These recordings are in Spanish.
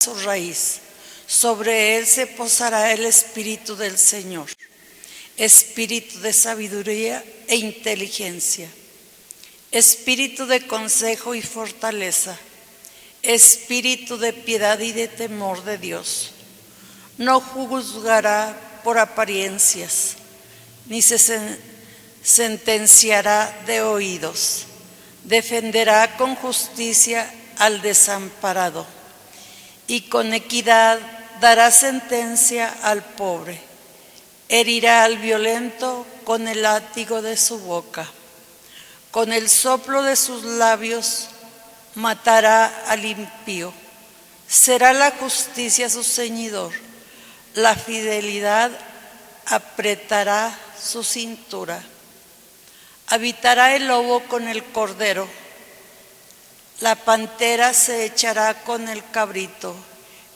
su raíz. Sobre él se posará el Espíritu del Señor, Espíritu de sabiduría e inteligencia, Espíritu de consejo y fortaleza, Espíritu de piedad y de temor de Dios. No juzgará por apariencias, ni se sentenciará de oídos. Defenderá con justicia al desamparado y con equidad dará sentencia al pobre. Herirá al violento con el látigo de su boca. Con el soplo de sus labios matará al impío. Será la justicia su ceñidor. La fidelidad apretará su cintura. Habitará el lobo con el cordero. La pantera se echará con el cabrito.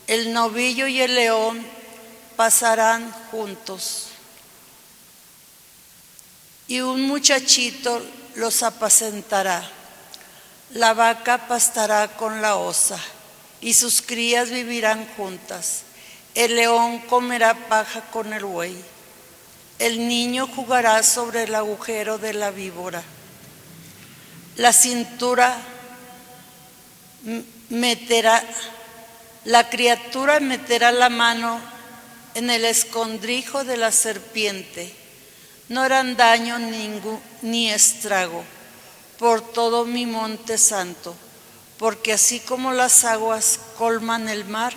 El novillo y el león pasarán juntos. Y un muchachito los apacentará. La vaca pastará con la osa, y sus crías vivirán juntas. El león comerá paja con el buey. El niño jugará sobre el agujero de la víbora. La criatura meterá la mano en el escondrijo de la serpiente. No harán daño ni estrago por todo mi monte santo, porque así como las aguas colman el mar,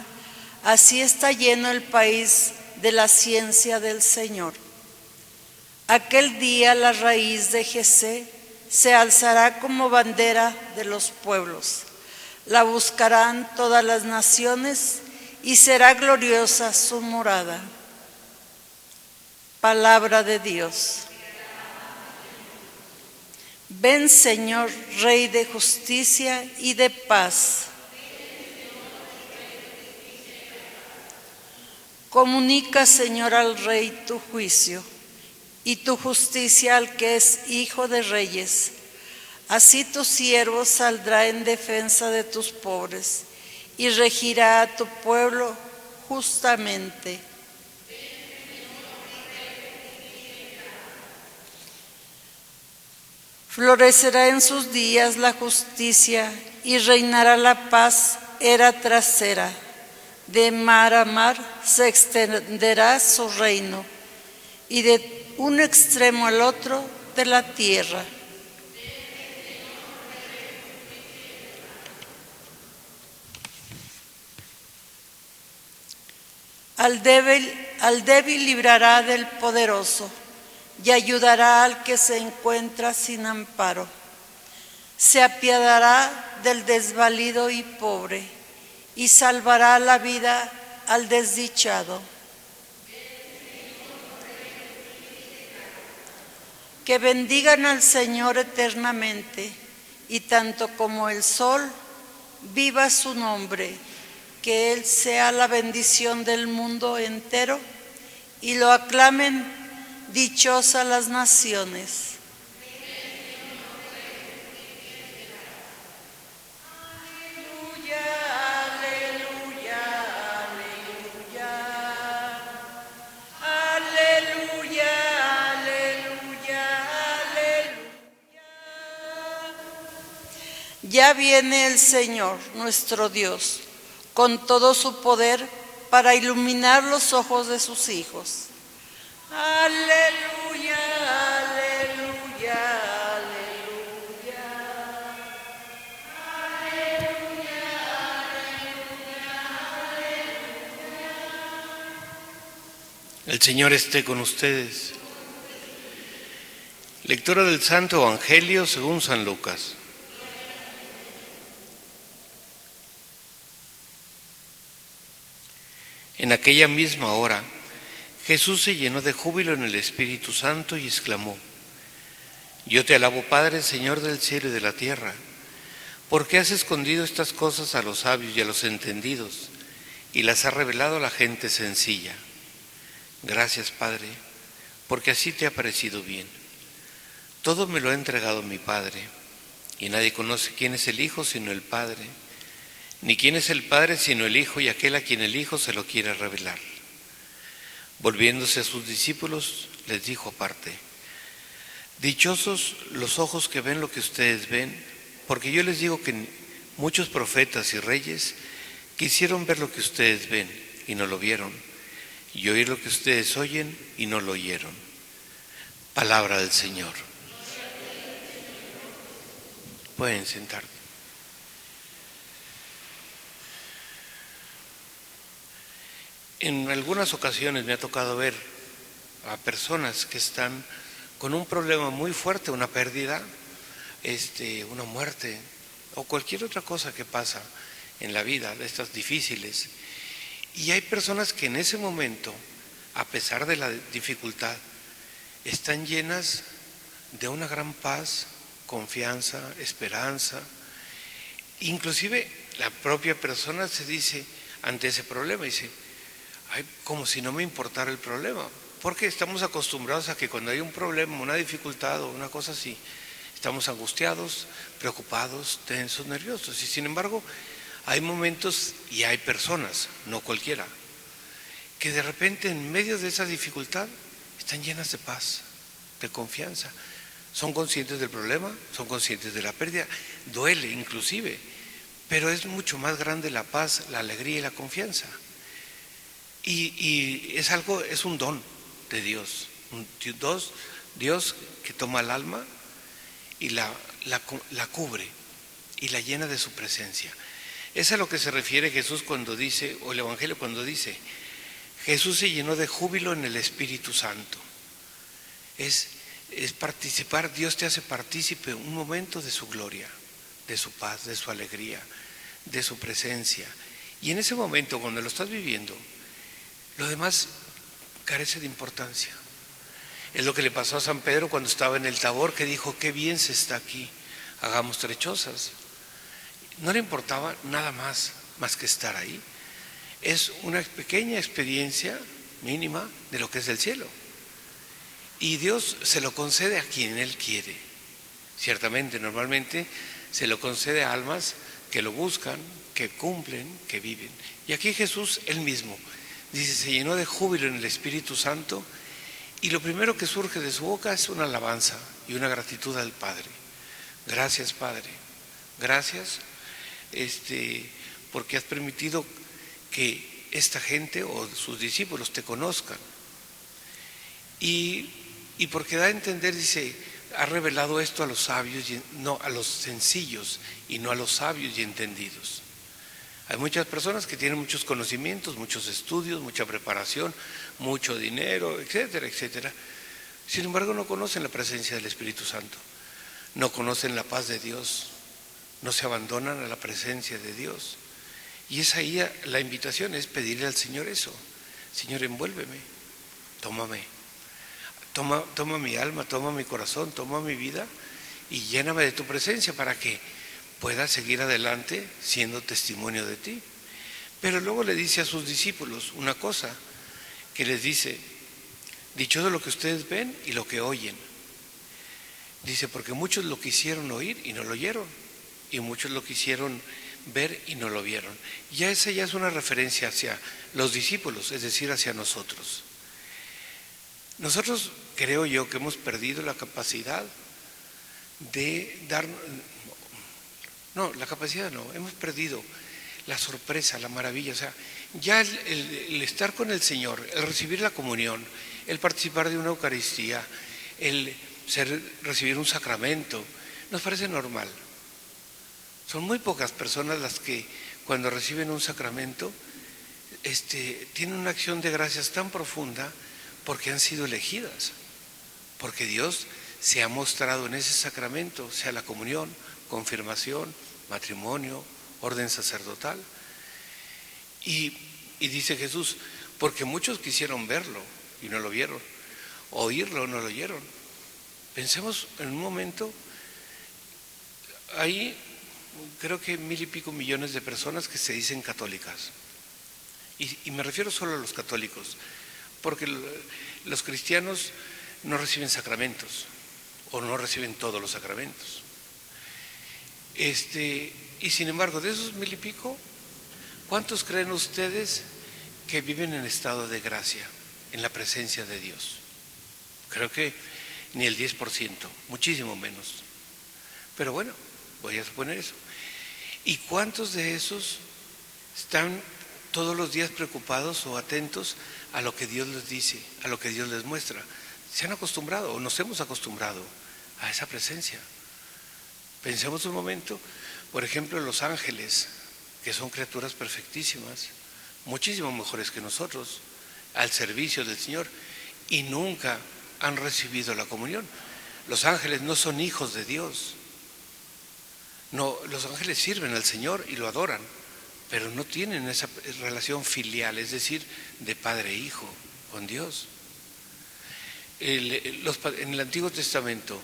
así está lleno el país de la ciencia del Señor. Aquel día la raíz de Jesé se alzará como bandera de los pueblos. La buscarán todas las naciones y será gloriosa su morada. Palabra de Dios. Ven, Señor, Rey de justicia y de paz. Comunica, Señor, al Rey tu juicio y tu justicia al que es hijo de reyes. Así tu siervo saldrá en defensa de tus pobres y regirá a tu pueblo justamente. Florecerá en sus días la justicia y reinará la paz era tras era. De mar a mar se extenderá su reino y de un extremo al otro de la tierra. Al débil librará del poderoso y ayudará al que se encuentra sin amparo. Se apiadará del desvalido y pobre y salvará la vida al desdichado. Que bendigan al Señor eternamente, y tanto como el sol, viva su nombre. Que Él sea la bendición del mundo entero, y lo aclamen dichosas las naciones. Ya viene el Señor, nuestro Dios, con todo su poder para iluminar los ojos de sus hijos. Aleluya, aleluya, aleluya. Aleluya, aleluya, aleluya. El Señor esté con ustedes. Lectura del Santo Evangelio según San Lucas. En aquella misma hora, Jesús se llenó de júbilo en el Espíritu Santo y exclamó: Yo te alabo, Padre, Señor del cielo y de la tierra, porque has escondido estas cosas a los sabios y a los entendidos, y las has revelado a la gente sencilla. Gracias, Padre, porque así te ha parecido bien. Todo me lo ha entregado mi Padre, y nadie conoce quién es el Hijo sino el Padre, ni quién es el Padre sino el Hijo y aquel a quien el Hijo se lo quiere revelar. Volviéndose a sus discípulos, les dijo aparte: dichosos los ojos que ven lo que ustedes ven, porque yo les digo que muchos profetas y reyes quisieron ver lo que ustedes ven y no lo vieron, y oír lo que ustedes oyen y no lo oyeron. Palabra del Señor. Pueden sentarse. En algunas ocasiones me ha tocado ver a personas que están con un problema muy fuerte, una pérdida, una muerte o cualquier otra cosa que pasa en la vida, de estas difíciles. Y hay personas que en ese momento, a pesar de la dificultad, están llenas de una gran paz, confianza, esperanza. Inclusive la propia persona se dice ante ese problema, dice: ay, como si no me importara el problema, porque estamos acostumbrados a que cuando hay un problema, una dificultad o una cosa así, estamos angustiados, preocupados, tensos, nerviosos. Y sin embargo, hay momentos y hay personas, no cualquiera, que de repente en medio de esa dificultad están llenas de paz, de confianza. Son conscientes del problema, son conscientes de la pérdida, duele inclusive, pero es mucho más grande la paz, la alegría y la confianza. Y es un don de Dios, Dios que toma el alma y la cubre y la llena de su presencia. Es a lo que se refiere Jesús cuando dice, o el Evangelio cuando dice: Jesús se llenó de júbilo en el Espíritu Santo. Es participar, Dios te hace partícipe un momento de su gloria, de su paz, de su alegría, de su presencia. Y en ese momento, cuando lo estás viviendo, lo demás carece de importancia. Es lo que le pasó a San Pedro cuando estaba en el Tabor, que dijo: qué bien se está aquí, hagamos 3 chozas. No le importaba nada más que estar ahí. Es una pequeña experiencia mínima de lo que es el cielo. Y Dios se lo concede a quien Él quiere. Ciertamente, normalmente se lo concede a almas que lo buscan, que cumplen, que viven. Y aquí Jesús Él mismo dice: se llenó de júbilo en el Espíritu Santo, y lo primero que surge de su boca es una alabanza y una gratitud al Padre. Gracias, Padre, gracias porque has permitido que esta gente o sus discípulos te conozcan. Y porque da a entender, dice: ha revelado esto a los sabios, no a los sencillos, y no a los sabios y entendidos. Hay muchas personas que tienen muchos conocimientos, muchos estudios, mucha preparación, mucho dinero, etcétera, etcétera. Sin embargo, no conocen la presencia del Espíritu Santo, no conocen la paz de Dios, no se abandonan a la presencia de Dios. Y es ahí la invitación, es pedirle al Señor eso: Señor, envuélveme, tómame, toma mi alma, toma mi corazón, toma mi vida y lléname de tu presencia para que pueda seguir adelante siendo testimonio de ti. Pero luego le dice a sus discípulos una cosa, que les dice: dichoso lo que ustedes ven y lo que oyen. Dice: porque muchos lo quisieron oír y no lo oyeron, y muchos lo quisieron ver y no lo vieron. Esa ya es una referencia hacia los discípulos, es decir, hacia nosotros. Nosotros, creo yo, que hemos perdido la capacidad de dar... No, la capacidad no, hemos perdido la sorpresa, la maravilla. O sea, ya el estar con el Señor, el recibir la comunión, el participar de una Eucaristía, el recibir un sacramento, nos parece normal. Son muy pocas personas las que cuando reciben un sacramento tienen una acción de gracias tan profunda porque han sido elegidas, porque Dios se ha mostrado en ese sacramento, sea la comunión, confirmación, matrimonio, orden sacerdotal. Y dice Jesús: porque muchos quisieron verlo y no lo vieron, oírlo no lo oyeron. Pensemos en un momento, hay creo que 1,000 y pico millones de personas que se dicen católicas, y me refiero solo a los católicos, porque los cristianos no reciben sacramentos o no reciben todos los sacramentos. Y Y sin embargo, de esos 1000 y pico, ¿cuántos creen ustedes que viven en estado de gracia, en la presencia de Dios? Creo que ni el 10%, muchísimo menos. Pero bueno, voy a suponer eso. ¿Y cuántos de esos están todos los días preocupados o atentos a lo que Dios les dice, a lo que Dios les muestra? Se han acostumbrado o nos hemos acostumbrado a esa presencia. Pensemos un momento, por ejemplo, en los ángeles, que son criaturas perfectísimas, muchísimo mejores que nosotros, al servicio del Señor, y nunca han recibido la comunión. Los ángeles no son hijos de Dios. No, los ángeles sirven al Señor y lo adoran, pero no tienen esa relación filial, es decir, de padre e hijo con Dios. En el Antiguo Testamento,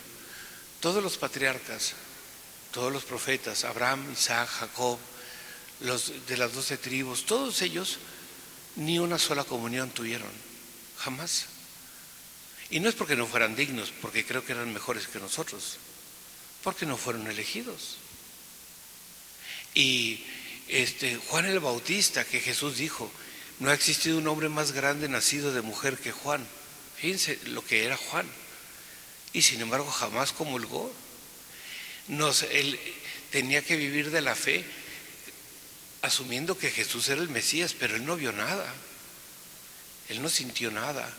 todos los patriarcas, todos los profetas, Abraham, Isaac, Jacob, los de las 12 tribus, todos ellos ni una sola comunión tuvieron, jamás. Y no es porque no fueran dignos, porque creo que eran mejores que nosotros, porque no fueron elegidos. Y Juan el Bautista, que Jesús dijo, no ha existido un hombre más grande nacido de mujer que Juan. Fíjense lo que era Juan. Y sin embargo jamás comulgó. Él tenía que vivir de la fe, asumiendo que Jesús era el Mesías, pero él no vio nada. Él no sintió nada.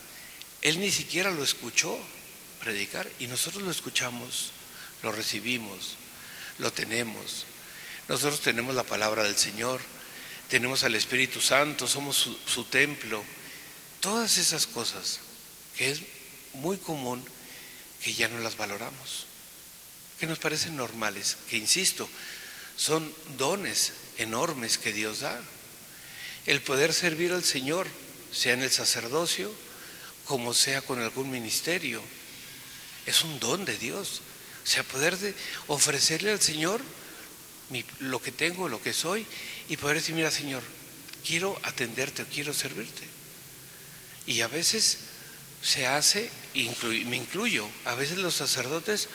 Él ni siquiera lo escuchó predicar, y nosotros lo escuchamos, lo recibimos, lo tenemos. Nosotros tenemos la palabra del Señor, tenemos al Espíritu Santo, somos su templo. Todas esas cosas que es muy común que ya no las valoramos, que nos parecen normales, que insisto, son dones enormes que Dios da. El poder servir al Señor, sea en el sacerdocio, como sea con algún ministerio, es un don de Dios. O sea, poder ofrecerle al Señor lo que tengo, lo que soy, y poder decir, mira Señor, quiero atenderte, quiero servirte. Y a veces se hace, me incluyo, a veces los sacerdotes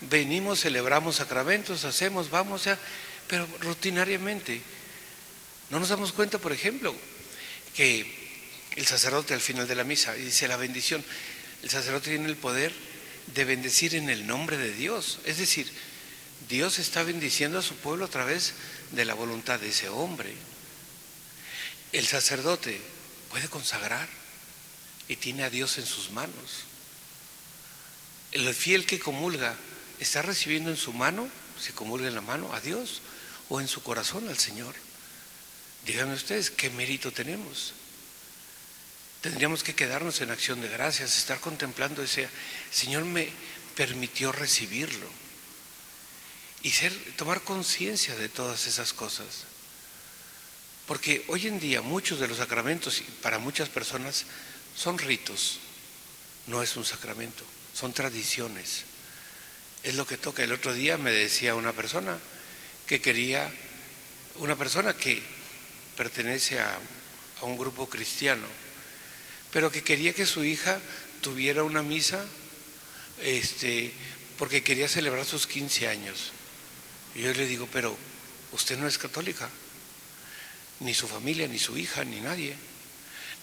venimos, celebramos sacramentos, hacemos, vamos, pero rutinariamente. No nos damos cuenta, por ejemplo, que el sacerdote al final de la misa dice la bendición. El sacerdote tiene el poder de bendecir en el nombre de Dios. Es decir, Dios está bendiciendo a su pueblo a través de la voluntad de ese hombre. El sacerdote puede consagrar y tiene a Dios en sus manos. El fiel que comulga está recibiendo en su mano, si comulga en la mano, a Dios, o en su corazón al Señor. Díganme ustedes, ¿qué mérito tenemos? Tendríamos que quedarnos en acción de gracias, estar contemplando ese, Señor me permitió recibirlo, y tomar conciencia de todas esas cosas. Porque hoy en día muchos de los sacramentos, para muchas personas, son ritos, no es un sacramento, son tradiciones. Es lo que toca. El otro día me decía una persona que pertenece a un grupo cristiano, pero que quería que su hija tuviera una misa porque quería celebrar sus 15 años. Y yo le digo, pero usted no es católica, ni su familia, ni su hija, ni nadie.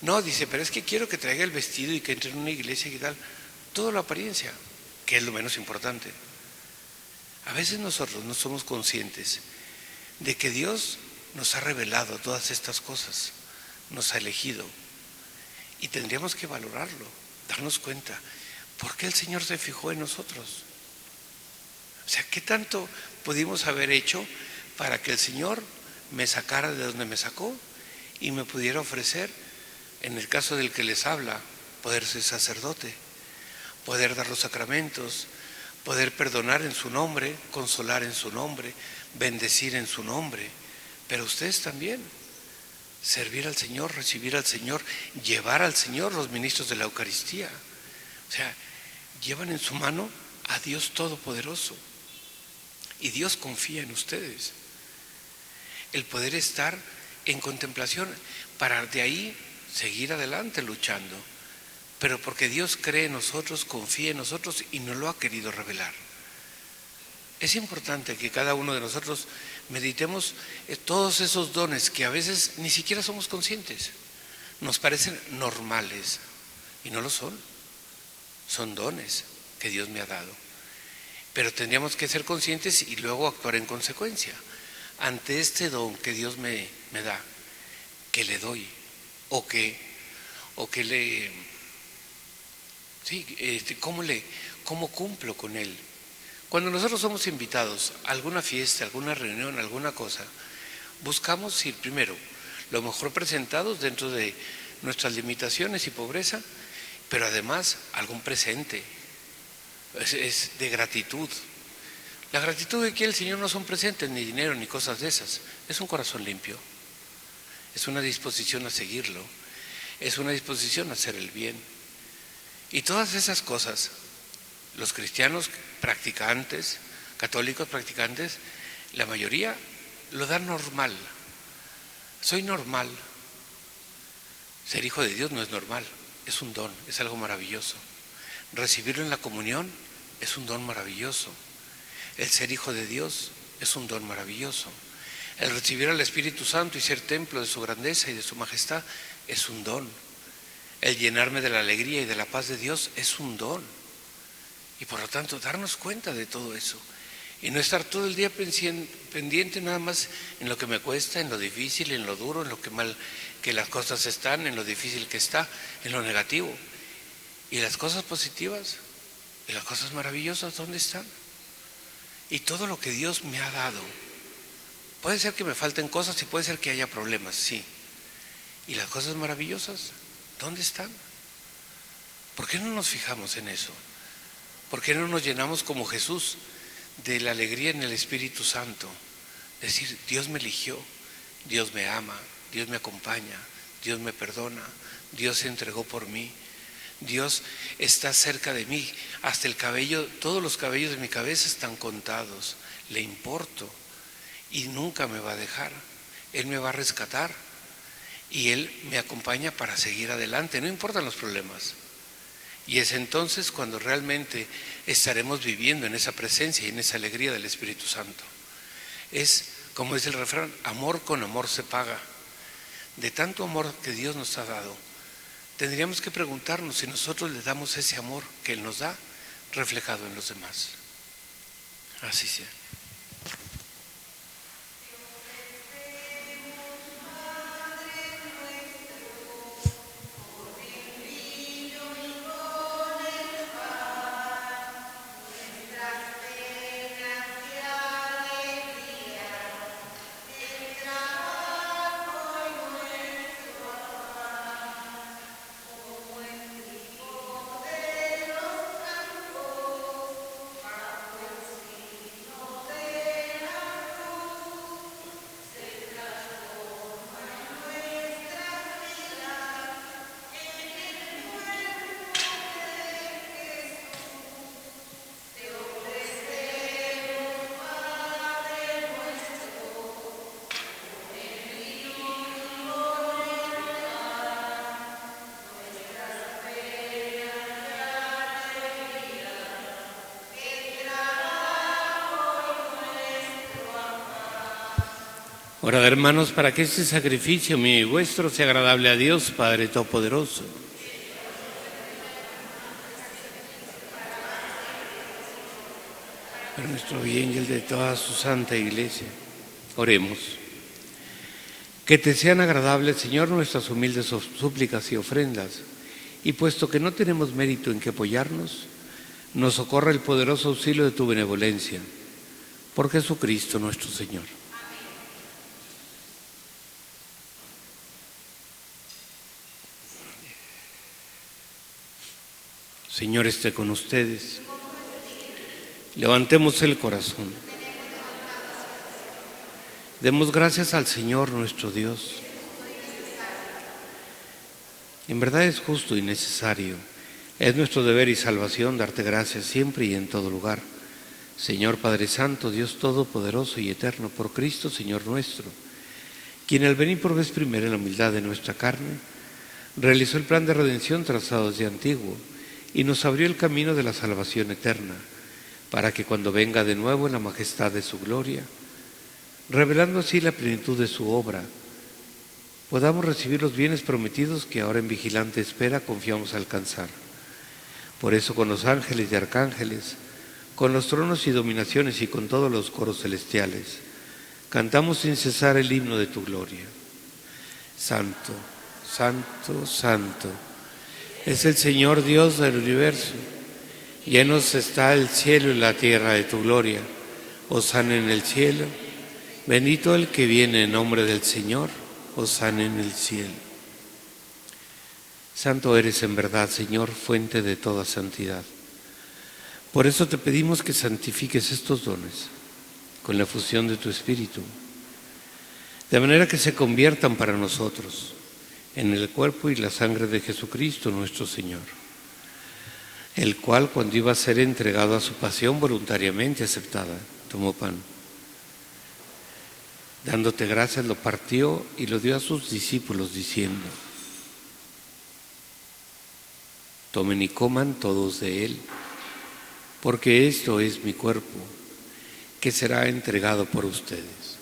No, dice, pero es que quiero que traiga el vestido y que entre en una iglesia y tal. Todo la apariencia, que es lo menos importante. A veces nosotros no somos conscientes de que Dios nos ha revelado todas estas cosas, nos ha elegido, y tendríamos que valorarlo, darnos cuenta, ¿por qué el Señor se fijó en nosotros? O sea, ¿qué tanto pudimos haber hecho para que el Señor me sacara de donde me sacó y me pudiera ofrecer, en el caso del que les habla, poder ser sacerdote, poder dar los sacramentos, poder perdonar en su nombre, consolar en su nombre, bendecir en su nombre, pero ustedes también, servir al Señor, recibir al Señor, llevar al Señor, los ministros de la Eucaristía. O sea, llevan en su mano a Dios Todopoderoso, y Dios confía en ustedes. El poder estar en contemplación para de ahí seguir adelante luchando, pero porque Dios cree en nosotros, confía en nosotros y nos lo ha querido revelar. Es importante que cada uno de nosotros meditemos todos esos dones que a veces ni siquiera somos conscientes. Nos parecen normales y no lo son. Son dones que Dios me ha dado. Pero tendríamos que ser conscientes y luego actuar en consecuencia. Ante este don que Dios me da, que le doy, o que le... Sí, ¿cómo cumplo con él? Cuando nosotros somos invitados a alguna fiesta, alguna reunión, alguna cosa, buscamos ir primero lo mejor presentados dentro de nuestras limitaciones y pobreza, pero además algún presente, es de gratitud. La gratitud que quiere el Señor no son presentes, ni dinero, ni cosas de esas, es un corazón limpio, es una disposición a seguirlo, es una disposición a hacer el bien. Y todas esas cosas, los cristianos practicantes, católicos practicantes, la mayoría lo dan normal. Soy normal. Ser hijo de Dios no es normal, es un don, es algo maravilloso. Recibirlo en la comunión es un don maravilloso. El ser hijo de Dios es un don maravilloso. El recibir al Espíritu Santo y ser templo de su grandeza y de su majestad es un don. El llenarme de la alegría y de la paz de Dios es un don. Y por lo tanto, darnos cuenta de todo eso. Y no estar todo el día pendiente nada más en lo que me cuesta, en lo difícil, en lo duro, en lo que mal que las cosas están, en lo difícil que está, en lo negativo. Y las cosas positivas y las cosas maravillosas, ¿dónde están? Y todo lo que Dios me ha dado. Puede ser que me falten cosas y puede ser que haya problemas, sí. ¿Y las cosas maravillosas, dónde están? ¿Por qué no nos fijamos en eso? ¿Por qué no nos llenamos como Jesús de la alegría en el Espíritu Santo? Decir, Dios me eligió, Dios me ama, Dios me acompaña, Dios me perdona, Dios se entregó por mí, Dios está cerca de mí, hasta el cabello, todos los cabellos de mi cabeza están contados, le importo y nunca me va a dejar, Él me va a rescatar y Él me acompaña para seguir adelante, no importan los problemas. Y es entonces cuando realmente estaremos viviendo en esa presencia y en esa alegría del Espíritu Santo. Es, como dice el refrán, amor con amor se paga. De tanto amor que Dios nos ha dado, tendríamos que preguntarnos si nosotros le damos ese amor que Él nos da reflejado en los demás. Así sea. Orad, hermanos, para que este sacrificio mío y vuestro sea agradable a Dios, Padre Todopoderoso. Para nuestro bien y el de toda su santa Iglesia. Oremos. Que te sean agradables, Señor, nuestras humildes súplicas y ofrendas, y puesto que no tenemos mérito en que apoyarnos, nos socorra el poderoso auxilio de tu benevolencia. Por Jesucristo nuestro Señor. Señor esté con ustedes. Levantemos el corazón. Demos gracias al Señor nuestro Dios. En verdad es justo y necesario. Es nuestro deber y salvación darte gracias siempre y en todo lugar. Señor Padre Santo, Dios Todopoderoso y Eterno, por Cristo, Señor nuestro, quien al venir por vez primera en la humildad de nuestra carne, realizó el plan de redención trazado desde antiguo, y nos abrió el camino de la salvación eterna. para que cuando venga de nuevo en la majestad de su gloria, revelando así la plenitud de su obra, podamos recibir los bienes prometidos que ahora en vigilante espera confiamos alcanzar. Por eso con los ángeles y arcángeles, con los tronos y dominaciones y con todos los coros celestiales, cantamos sin cesar el himno de tu gloria. Santo, santo, santo, es el Señor Dios del universo. Llenos está el cielo y la tierra de tu gloria. Hosana en el cielo. Bendito el que viene en nombre del Señor. Hosana en el cielo. Santo eres en verdad, Señor, fuente de toda santidad. Por eso te pedimos que santifiques estos dones con la fusión de tu Espíritu, de manera que se conviertan para nosotros en el cuerpo y la sangre de Jesucristo nuestro Señor, el cual, cuando iba a ser entregado a su pasión voluntariamente aceptada, tomó pan. Dándote gracias, lo partió y lo dio a sus discípulos, diciendo: tomen y coman todos de él, porque esto es mi cuerpo, que será entregado por ustedes.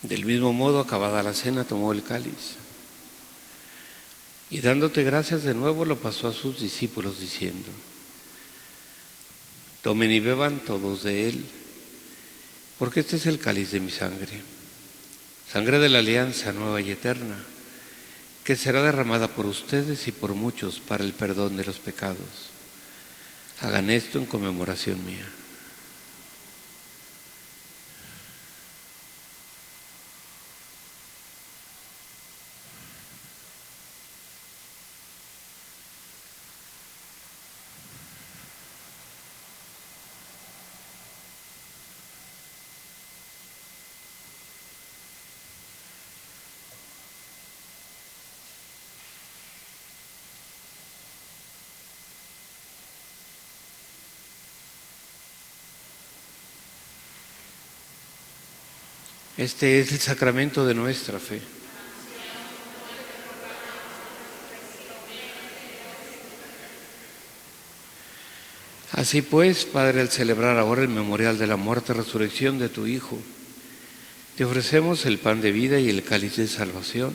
Del mismo modo, acabada la cena, tomó el cáliz y dándote gracias de nuevo lo pasó a sus discípulos diciendo: tomen y beban todos de él, porque este es el cáliz de mi sangre, sangre de la alianza nueva y eterna, que será derramada por ustedes y por muchos para el perdón de los pecados. Hagan esto en conmemoración mía. Este es el sacramento de nuestra fe. Así pues, Padre, al celebrar ahora el memorial de la muerte y resurrección de tu Hijo, te ofrecemos el pan de vida y el cáliz de salvación,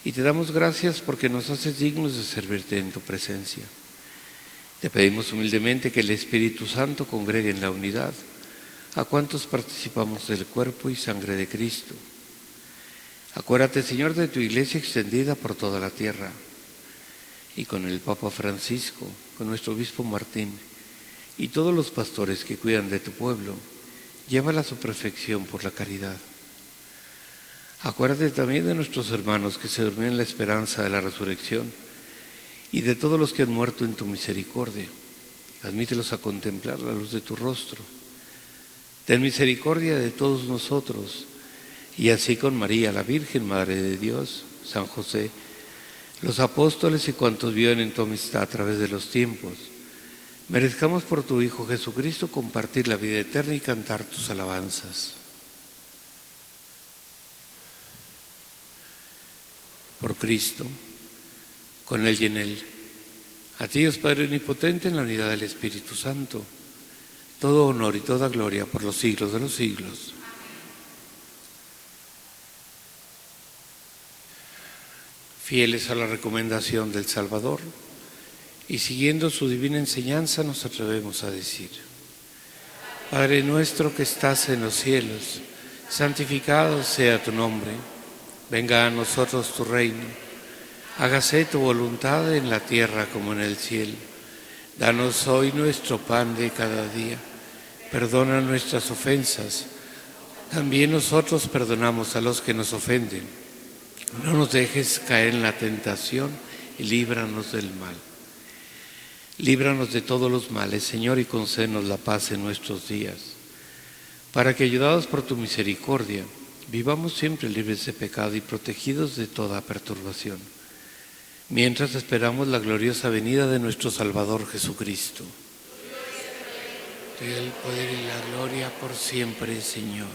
y te damos gracias porque nos haces dignos de servirte en tu presencia. Te pedimos humildemente que el Espíritu Santo congregue en la unidad a cuantos participamos del cuerpo y sangre de Cristo. Acuérdate, Señor, de tu Iglesia extendida por toda la tierra, y con el Papa Francisco, con nuestro Obispo Martín, y todos los pastores que cuidan de tu pueblo, llévala a su perfección por la caridad. Acuérdate también de nuestros hermanos que se durmieron en la esperanza de la resurrección, y de todos los que han muerto en tu misericordia. Admítelos a contemplar la luz de tu rostro. Ten misericordia de todos nosotros, y así con María, la Virgen, Madre de Dios, San José, los apóstoles y cuantos viven en tu amistad a través de los tiempos, merezcamos por tu Hijo Jesucristo compartir la vida eterna y cantar tus alabanzas. Por Cristo, con Él y en Él, a ti, Dios Padre Omnipotente, en la unidad del Espíritu Santo, todo honor y toda gloria por los siglos de los siglos. Fieles a la recomendación del Salvador y siguiendo su divina enseñanza, nos atrevemos a decir: Padre nuestro que estás en los cielos, santificado sea tu nombre. Venga a nosotros tu reino. Hágase tu voluntad en la tierra como en el cielo. Danos hoy nuestro pan de cada día. Perdona nuestras ofensas. También nosotros perdonamos a los que nos ofenden. No nos dejes caer en la tentación y líbranos del mal. Líbranos de todos los males, Señor, y concédenos la paz en nuestros días, para que, ayudados por tu misericordia, vivamos siempre libres de pecado y protegidos de toda perturbación, mientras esperamos la gloriosa venida de nuestro Salvador Jesucristo. Tuyo el poder y la gloria por siempre, Señor.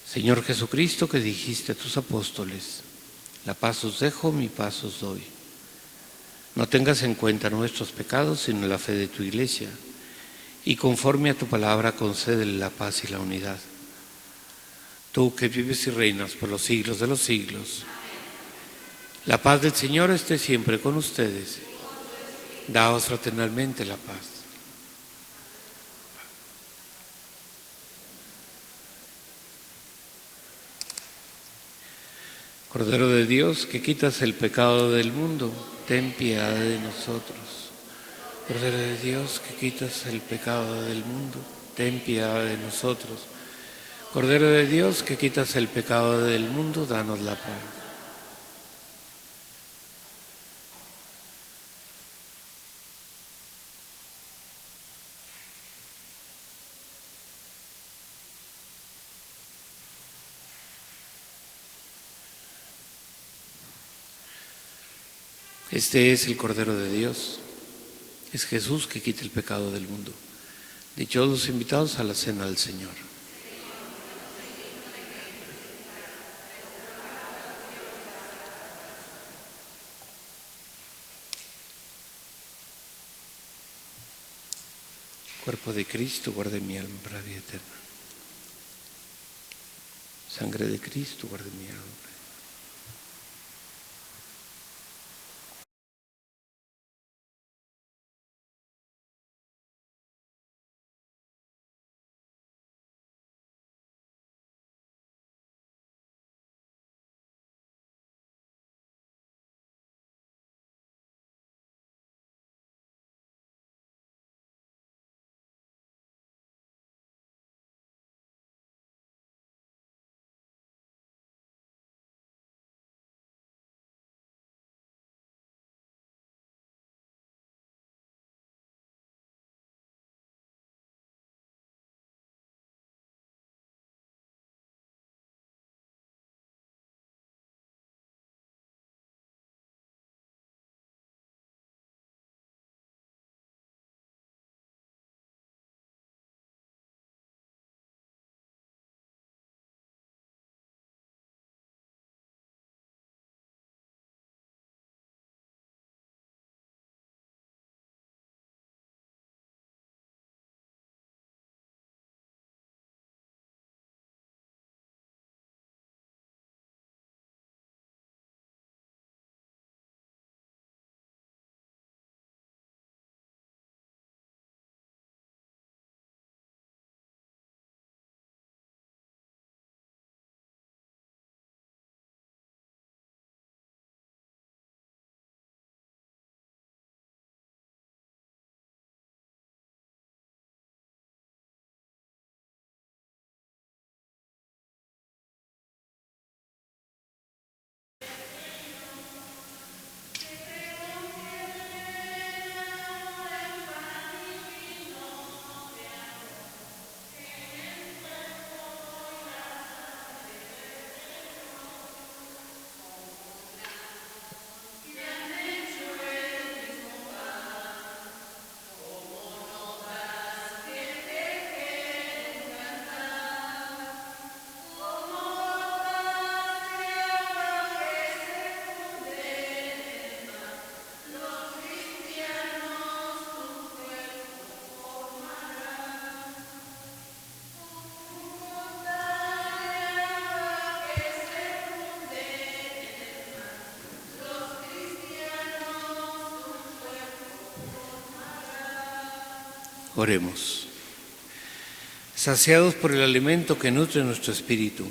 Señor Jesucristo, que dijiste a tus apóstoles: la paz os dejo, mi paz os doy. No tengas en cuenta nuestros pecados, sino la fe de tu Iglesia, y conforme a tu palabra concédele la paz y la unidad. Tú que vives y reinas por los siglos de los siglos. La paz del Señor esté siempre con ustedes. Daos fraternalmente la paz. Cordero de Dios, que quitas el pecado del mundo, ten piedad de nosotros. Cordero de Dios, que quitas el pecado del mundo, ten piedad de nosotros. Cordero de Dios, que quitas el pecado del mundo, danos la paz. Este es el Cordero de Dios. Es Jesús que quita el pecado del mundo. Dichosos los invitados a la cena del Señor. Cuerpo de Cristo, guarde mi alma para vida eterna. Sangre de Cristo, guarde mi alma. Oremos. Saciados por el alimento que nutre nuestro espíritu,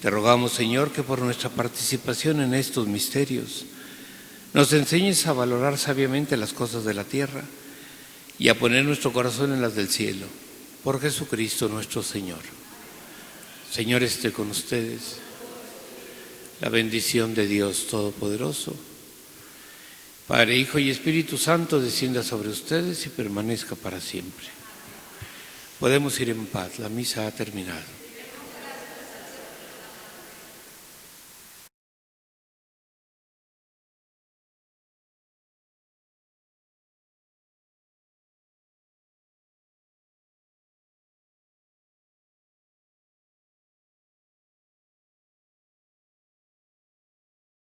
te rogamos, Señor, que por nuestra participación en estos misterios nos enseñes a valorar sabiamente las cosas de la tierra y a poner nuestro corazón en las del cielo. Por Jesucristo nuestro Señor. Señor esté con ustedes. La bendición de Dios Todopoderoso, Padre, Hijo y Espíritu Santo, descienda sobre ustedes y permanezca para siempre. Podemos ir en paz. La misa ha terminado.